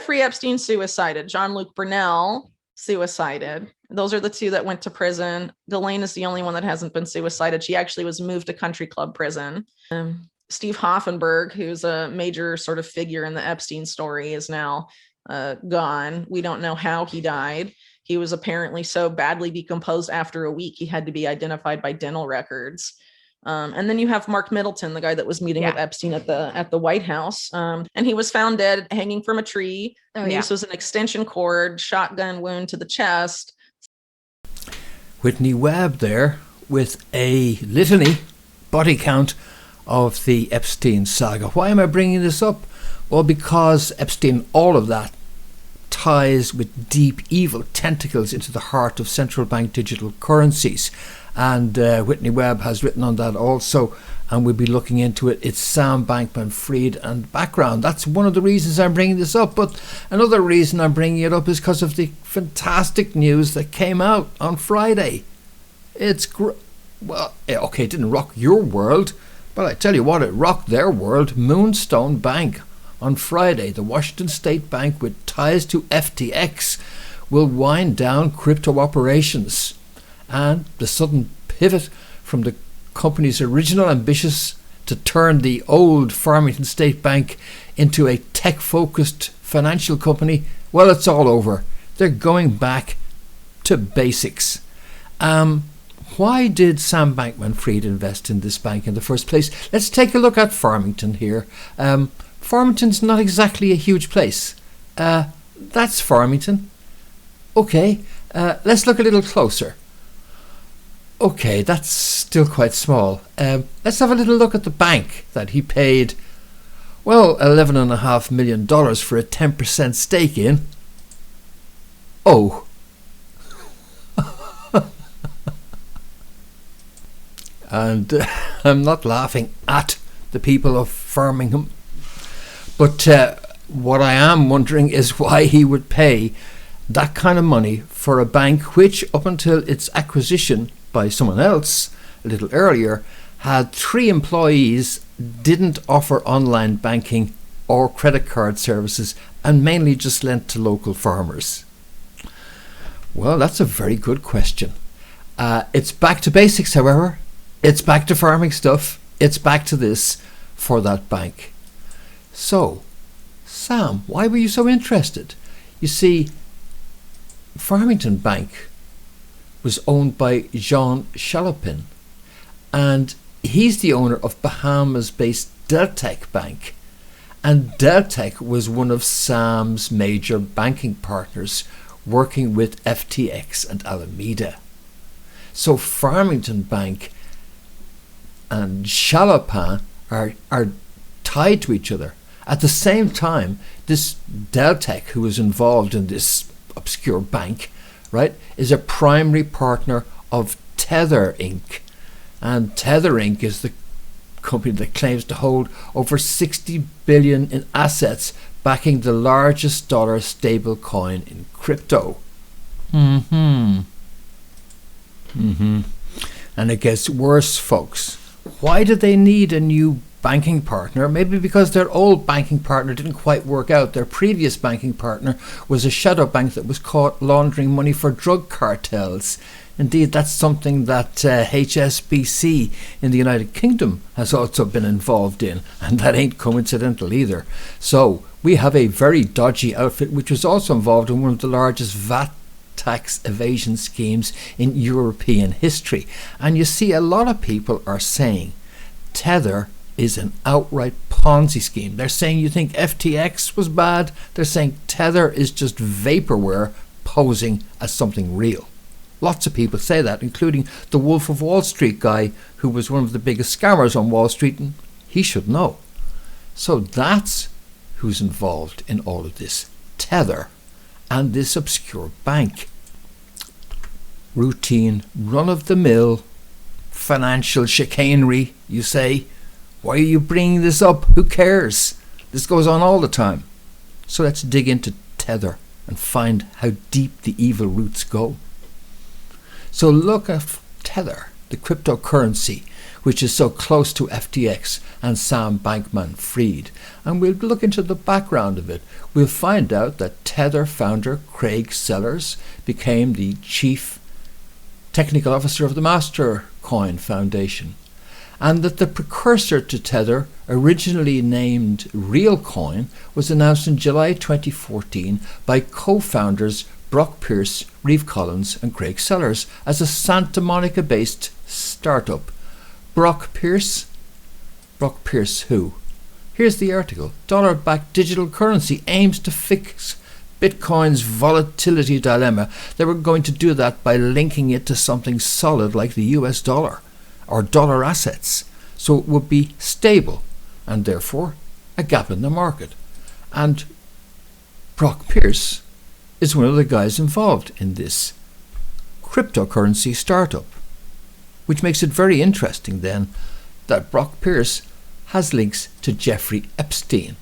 Jeffrey Epstein suicided. Jean-Luc Brunel suicided. Those are the two that went to prison. Delane is the only one that hasn't been suicided. She actually was moved to country club prison. Steve Hoffenberg, who's a major sort of figure in the Epstein story, is now gone. We don't know how he died. He was apparently so badly decomposed after a week, he had to be identified by dental records. And then you have Mark Middleton, the guy that was meeting with Epstein at the White House. And he was found dead hanging from a tree. This was an extension cord, shotgun wound to the chest. Whitney Webb there with a litany, body count of the Epstein saga. Why am I bringing this up? Well, because Epstein, all of that, ties with deep evil tentacles into the heart of central bank digital currencies. And Whitney Webb has written on that also, and we'll be looking into it. It's Sam Bankman-Fried and background. That's one of the reasons I'm bringing this up. But another reason I'm bringing it up is because of the fantastic news that came out on Friday. It's well, okay, it didn't rock your world, but I tell you what, it rocked their world. Moonstone Bank on Friday, the Washington State Bank with ties to FTX, will wind down crypto operations. And the sudden pivot from the company's original ambitions to turn the old Farmington State Bank into a tech-focused financial company, well, it's all over. They're going back to basics. Why did Sam Bankman-Fried invest in this bank in the first place? Let's take a look at Farmington here. Farmington's not exactly a huge place. That's Farmington. Okay, let's look a little closer. Okay, that's still quite small. Let's have a little look at the bank that he paid, well, $11.5 million for a 10% stake in. Oh. And I'm not laughing at the people of Birmingham, but what I am wondering is why he would pay that kind of money for a bank which, up until its acquisition by someone else a little earlier, had 3 employees, didn't offer online banking or credit card services, and mainly just lent to local farmers. Well, that's a very good question. It's back to basics, however. It's back to farming stuff. It's back to this for that bank. So, Sam, why were you so interested? You see, Farmington Bank was owned by Jean Chalopin, and he's the owner of Bahamas-based Deltec Bank. And Deltec was one of Sam's major banking partners, working with FTX and Alameda. So Farmington Bank and Chalopin are tied to each other. At the same time, this Deltec, who is involved in this obscure bank, right, is a primary partner of Tether Inc. And Tether Inc. is the company that claims to hold over $60 billion in assets, backing the largest dollar stable coin in crypto. And it gets worse, folks. Why do they need a new banking partner? Maybe because their old banking partner didn't quite work out. Their previous banking partner was a shadow bank that was caught laundering money for drug cartels. Indeed, that's something that HSBC in the United Kingdom has also been involved in, and that ain't coincidental either. So we have a very dodgy outfit which was also involved in one of the largest VAT tax evasion schemes in European history. And you see, a lot of people are saying Tether is an outright Ponzi scheme. They're saying you think FTX was bad. They're saying Tether is just vaporware posing as something real. Lots of people say that, including the Wolf of Wall Street guy, who was one of the biggest scammers on Wall Street, and he should know. So that's who's involved in all of this. Tether and this obscure bank. Routine, run-of-the-mill financial chicanery, you say. Why are you bringing this up? Who cares? This goes on all the time. So let's dig into Tether and find how deep the evil roots go. So look at Tether, the cryptocurrency, which is so close to FTX and Sam Bankman-Fried. And we'll look into the background of it. We'll find out that Tether founder Craig Sellers became the chief technical officer of the Mastercoin Foundation, and that the precursor to Tether, originally named Realcoin, was announced in July 2014 by co-founders Brock Pierce, Reeve Collins and Craig Sellers as a Santa Monica-based startup. Brock Pierce who? Here's the article. Dollar-backed digital currency aims to fix Bitcoin's volatility dilemma. They were going to do that by linking it to something solid like the US dollar or dollar assets, so it would be stable and therefore a gap in the market. And Brock Pierce is one of the guys involved in this cryptocurrency startup, which makes it very interesting then that Brock Pierce has links to Jeffrey Epstein,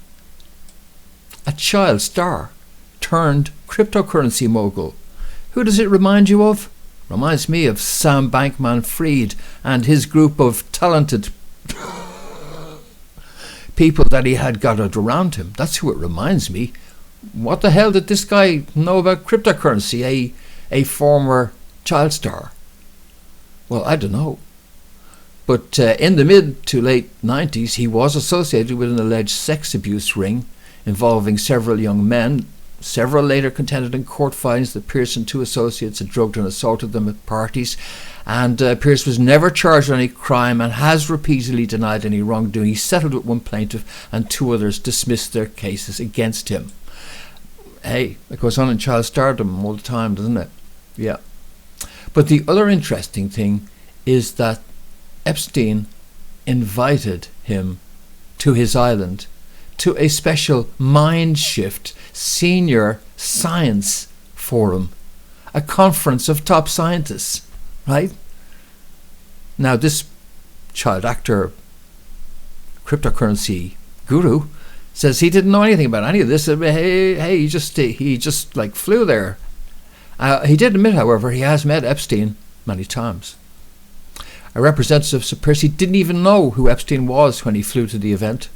a child star turned cryptocurrency mogul. Who does it remind you of? Reminds me of Sam Bankman-Fried and his group of talented people that he had gathered around him. That's who it reminds me. What the hell did this guy know about cryptocurrency, a former child star? Well, I don't know. But in the mid to late 90s, he was associated with an alleged sex abuse ring involving several young men. Several later contended in court filings that Pierce and two associates had drugged and assaulted them at parties. And Pierce was never charged with any crime and has repeatedly denied any wrongdoing. He settled with one plaintiff and two others dismissed their cases against him. Hey, it goes on in child stardom all the time, doesn't it? Yeah. But the other interesting thing is that Epstein invited him to his island to a special Mind Shift Senior Science Forum, a conference of top scientists, right? Now, this child actor, cryptocurrency guru, says he didn't know anything about any of this. Hey, he just like flew there. He did admit, however, he has met Epstein many times. A representative said Pierce didn't even know who Epstein was when he flew to the event.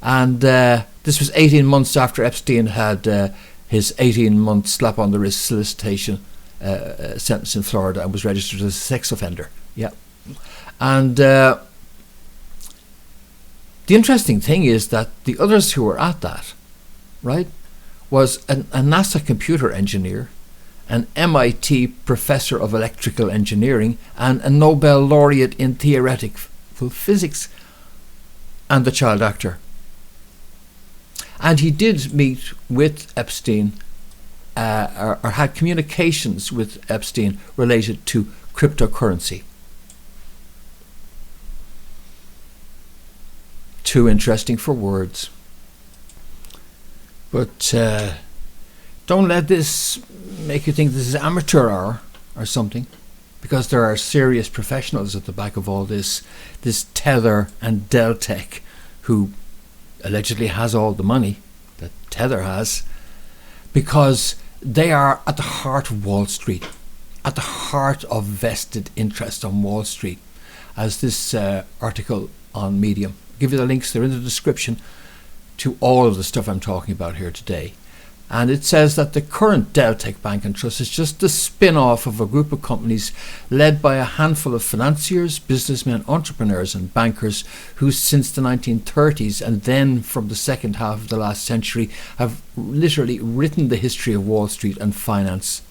And this was 18 months after Epstein had his 18-month slap on the wrist solicitation sentence in Florida and was registered as a sex offender. Yeah. And the interesting thing is that the others who were at that, right, was a NASA computer engineer, an MIT professor of electrical engineering, and a Nobel laureate in theoretical physics, and the child actor. And he did meet with Epstein, or had communications with Epstein related to cryptocurrency. Too interesting for words. But don't let this make you think this is amateur hour or something, because there are serious professionals at the back of all this. This Tether and Deltec, who allegedly has all the money that Tether has, because they are at the heart of Wall Street, at the heart of vested interest on Wall Street, as this article on Medium. I'll give you the links, they're in the description, to all of the stuff I'm talking about here today. And it says that the current Deltec Bank and Trust is just the spin-off of a group of companies led by a handful of financiers, businessmen, entrepreneurs and bankers who since the 1930s and then from the second half of the last century have literally written the history of Wall Street and finance.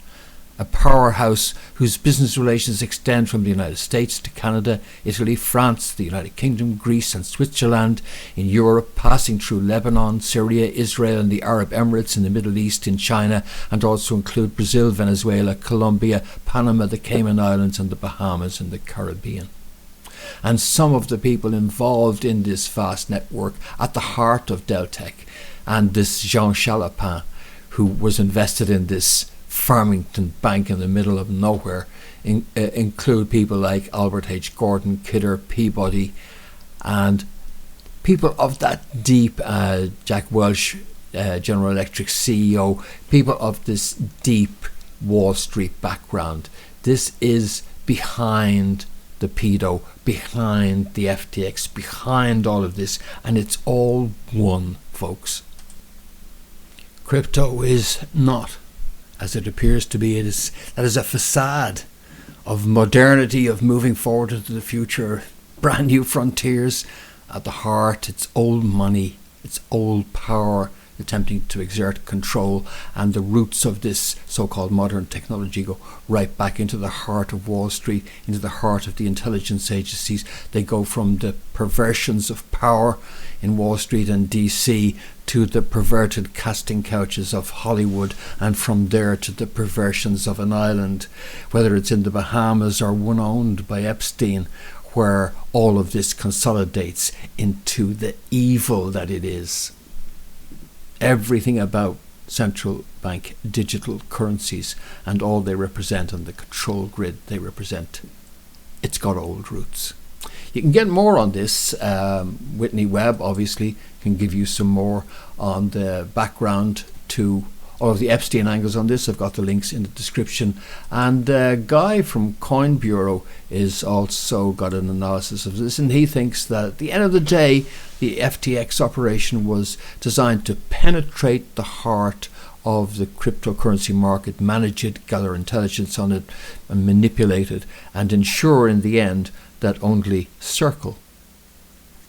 A powerhouse whose business relations extend from the United States to Canada, Italy, France, the United Kingdom, Greece and Switzerland, in Europe, passing through Lebanon, Syria, Israel and the Arab Emirates, in the Middle East, in China, and also include Brazil, Venezuela, Colombia, Panama, the Cayman Islands and the Bahamas and the Caribbean. And some of the people involved in this vast network at the heart of Deltec, and this Jean Chalopin, who was invested in this Farmington Bank in the middle of nowhere, include people like Albert H. Gordon, Kidder, Peabody, and people of that deep, Jack Welch, General Electric CEO, people of this deep Wall Street background. This is behind the pedo, behind the FTX, behind all of this, and it's all one, folks. Crypto is not as it appears to be. That is a facade of modernity, of moving forward into the future, brand new frontiers. At the heart, it's old money, it's old power, attempting to exert control, and the roots of this so-called modern technology go right back into the heart of Wall Street, into the heart of the intelligence agencies. They go from the perversions of power in Wall Street and DC to the perverted casting couches of Hollywood, and from there to the perversions of an island, whether it's in the Bahamas or one owned by Epstein, where all of this consolidates into the evil that it is. Everything about central bank digital currencies and all they represent and the control grid they represent, it's got old roots. You can get more on this. Whitney Webb obviously can give you some more on the background to all of the Epstein angles on this. I've got the links in the description. And Guy from Coin Bureau is also got an analysis of this, and he thinks that at the end of the day, the FTX operation was designed to penetrate the heart of the cryptocurrency market, manage it, gather intelligence on it, and manipulate it, and ensure in the end that only Circle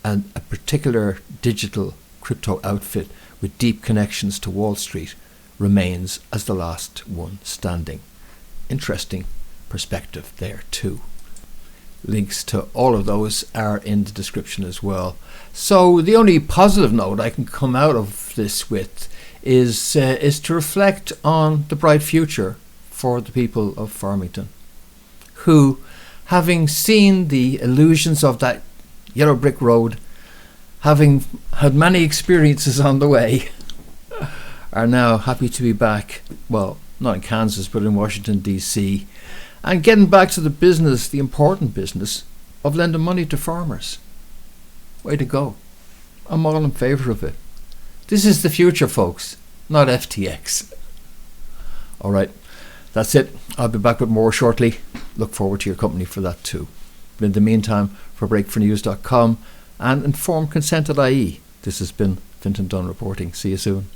and a particular digital crypto outfit with deep connections to Wall Street remains as the last one standing. Interesting perspective there too. Links to all of those are in the description as well. So the only positive note I can come out of this with is to reflect on the bright future for the people of Farmington, who, having seen the illusions of that yellow brick road, having had many experiences on the way, are now happy to be back, well, not in Kansas, but in Washington, D.C., and getting back to the business, the important business, of lending money to farmers. Way to go. I'm all in favour of it. This is the future, folks, not FTX. All right, that's it. I'll be back with more shortly. Look forward to your company for that too. But in the meantime, for breakfornews.com and informedconsent.ie, this has been Fintan Dunn reporting. See you soon.